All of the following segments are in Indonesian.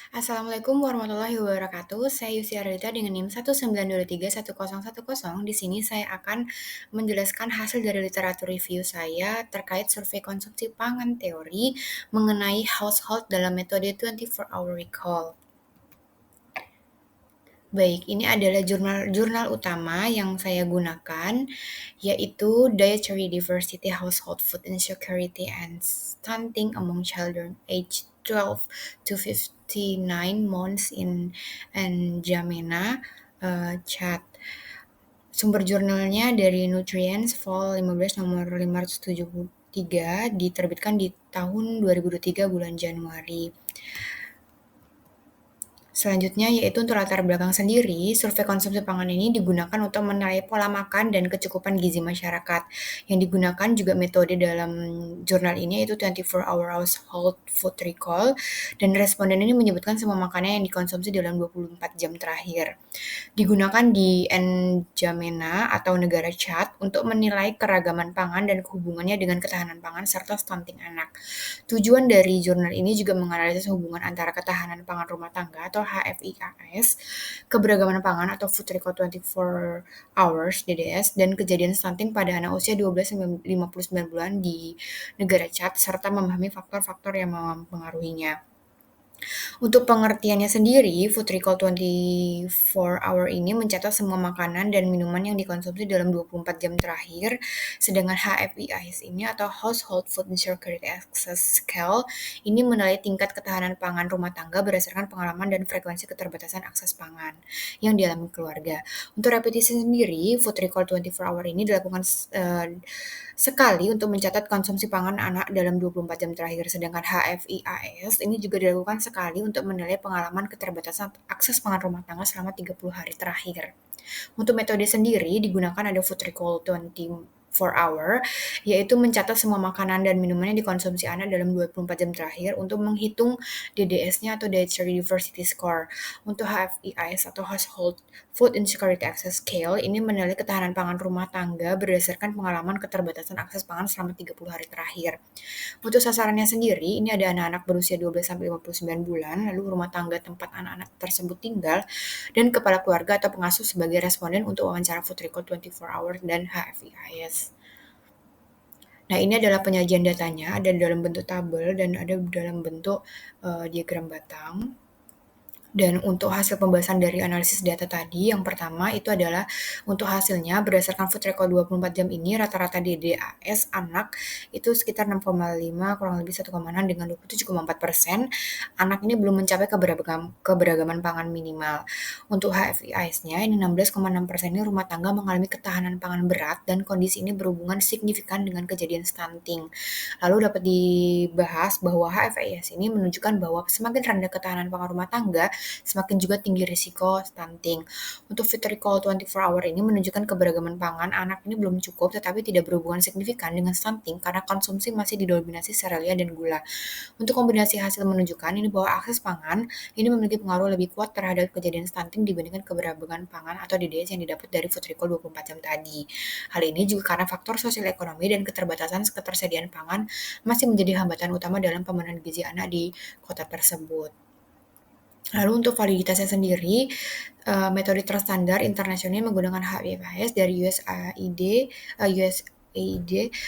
Assalamualaikum warahmatullahi wabarakatuh. Saya Yusi Ardita dengan NIM 192310110. Di sini saya akan menjelaskan hasil dari literatur review saya terkait survei konsumsi pangan teori mengenai household dalam metode 24-hour recall. Baik, ini adalah jurnal utama yang saya gunakan, yaitu Dietary Diversity, Household Food Insecurity, and Stunting Among Children Aged 12 to 59 months in N'Djamena, Chad. Sumber jurnalnya dari Nutrients Vol 15 nomor 573, diterbitkan di tahun 2023 bulan Januari. Selanjutnya yaitu untuk latar belakang sendiri, survei konsumsi pangan ini digunakan untuk menilai pola makan dan kecukupan gizi masyarakat. Yang digunakan juga metode dalam jurnal ini yaitu 24-hour household food recall, dan responden ini menyebutkan semua makanan yang dikonsumsi dalam 24 jam terakhir. Digunakan di N'Djamena atau negara Chad untuk menilai keragaman pangan dan hubungannya dengan ketahanan pangan serta stunting anak. Tujuan dari jurnal ini juga menganalisis hubungan antara ketahanan pangan rumah tangga atau HFIAS, keberagaman pangan atau Food Recall 24 Hours (DDS), dan kejadian stunting pada anak usia 12-59 bulan di negara Chad, serta memahami faktor-faktor yang mempengaruhinya. Untuk pengertiannya sendiri, Food Recall 24 Hour ini mencatat semua makanan dan minuman yang dikonsumsi dalam 24 jam terakhir, sedangkan HFIAS ini atau Household Food Insecurity Access Scale ini menilai tingkat ketahanan pangan rumah tangga berdasarkan pengalaman dan frekuensi keterbatasan akses pangan yang dialami keluarga. Untuk repetisi sendiri, Food Recall 24 Hour ini dilakukan sekali untuk mencatat konsumsi pangan anak dalam 24 jam terakhir, sedangkan HFIAS ini juga dilakukan sekali untuk menilai pengalaman keterbatasan akses pangan rumah tangga selama 30 hari terakhir. Untuk metode sendiri digunakan ada Food Recall 24 Hour, yaitu mencatat semua makanan dan minuman yang dikonsumsi anak dalam 24 jam terakhir untuk menghitung DDS-nya atau Dietary Diversity Score. Untuk HFIAS atau Household Food Insecurity Access Scale ini menilai ketahanan pangan rumah tangga berdasarkan pengalaman keterbatasan akses pangan selama 30 hari terakhir. Untuk sasarannya sendiri, ini ada anak-anak berusia 12-59 bulan, lalu rumah tangga tempat anak-anak tersebut tinggal, dan kepala keluarga atau pengasuh sebagai responden untuk wawancara Food Recall 24 Hours dan HFIAS. Nah, ini adalah penyajian datanya, ada dalam bentuk tabel dan ada dalam bentuk diagram batang. Dan untuk hasil pembahasan dari analisis data tadi, yang pertama itu adalah untuk hasilnya berdasarkan Food Recall 24 jam ini rata-rata DDAS anak itu sekitar 6,5 kurang lebih 1,6 dengan 27,4%. Anak ini belum mencapai keberagaman pangan minimal. Untuk HFIAS-nya ini 16,6% ini rumah tangga mengalami ketahanan pangan berat dan kondisi ini berhubungan signifikan dengan kejadian stunting. Lalu dapat dibahas bahwa HFIAS ini menunjukkan bahwa semakin rendah ketahanan pangan rumah tangga, semakin juga tinggi risiko stunting. Untuk Food Recall 24 Hour ini menunjukkan keberagaman pangan anak ini belum cukup tetapi tidak berhubungan signifikan dengan stunting karena konsumsi masih didominasi serealia dan gula. Untuk kombinasi hasil menunjukkan ini bahwa akses pangan ini memiliki pengaruh lebih kuat terhadap kejadian stunting dibandingkan keberagaman pangan atau DDS yang didapat dari Food Recall 24 jam tadi. Hal ini juga karena faktor sosial ekonomi dan keterbatasan ketersediaan pangan masih menjadi hambatan utama dalam pemenuhan gizi anak di kota tersebut. Lalu untuk validitasnya sendiri, metode terstandar internasional menggunakan HFIAS dari USAID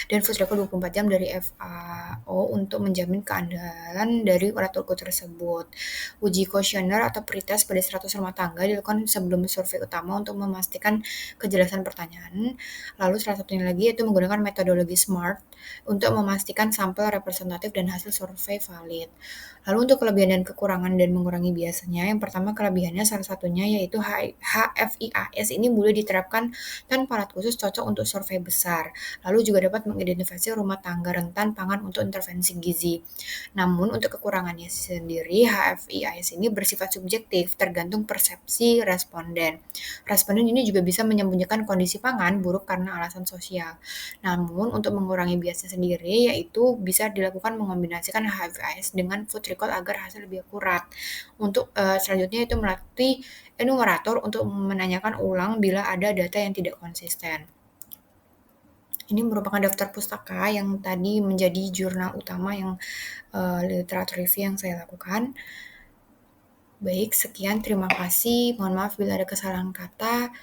dan Food Recall 24 jam dari FAO untuk menjamin keandalan dari alat ukur tersebut. Uji kuesioner atau pretest pada 100 rumah tangga dilakukan sebelum survei utama untuk memastikan kejelasan pertanyaan. Lalu salah satunya lagi yaitu menggunakan metodologi SMART untuk memastikan sampel representatif dan hasil survei valid. Lalu untuk kelebihan dan kekurangan dan mengurangi biasanya, yang pertama kelebihannya salah satunya yaitu HFIAS ini boleh diterapkan tanpa alat khusus, cocok untuk survei besar. Lalu juga dapat mengidentifikasi rumah tangga rentan pangan untuk intervensi gizi. Namun untuk kekurangannya sendiri, HFIAS ini bersifat subjektif, tergantung persepsi responden. Responden ini juga bisa menyembunyikan kondisi pangan buruk karena alasan sosial. Namun untuk mengurangi biasnya sendiri, yaitu bisa dilakukan mengombinasikan HFIAS dengan Food Recall agar hasil lebih akurat. Untuk selanjutnya itu melatih enumerator untuk menanyakan ulang bila ada data yang tidak konsisten. Ini merupakan daftar pustaka yang tadi menjadi jurnal utama yang literatur review yang saya lakukan. Baik, sekian terima kasih. Mohon maaf bila ada kesalahan kata.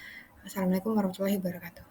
Assalamualaikum warahmatullahi wabarakatuh.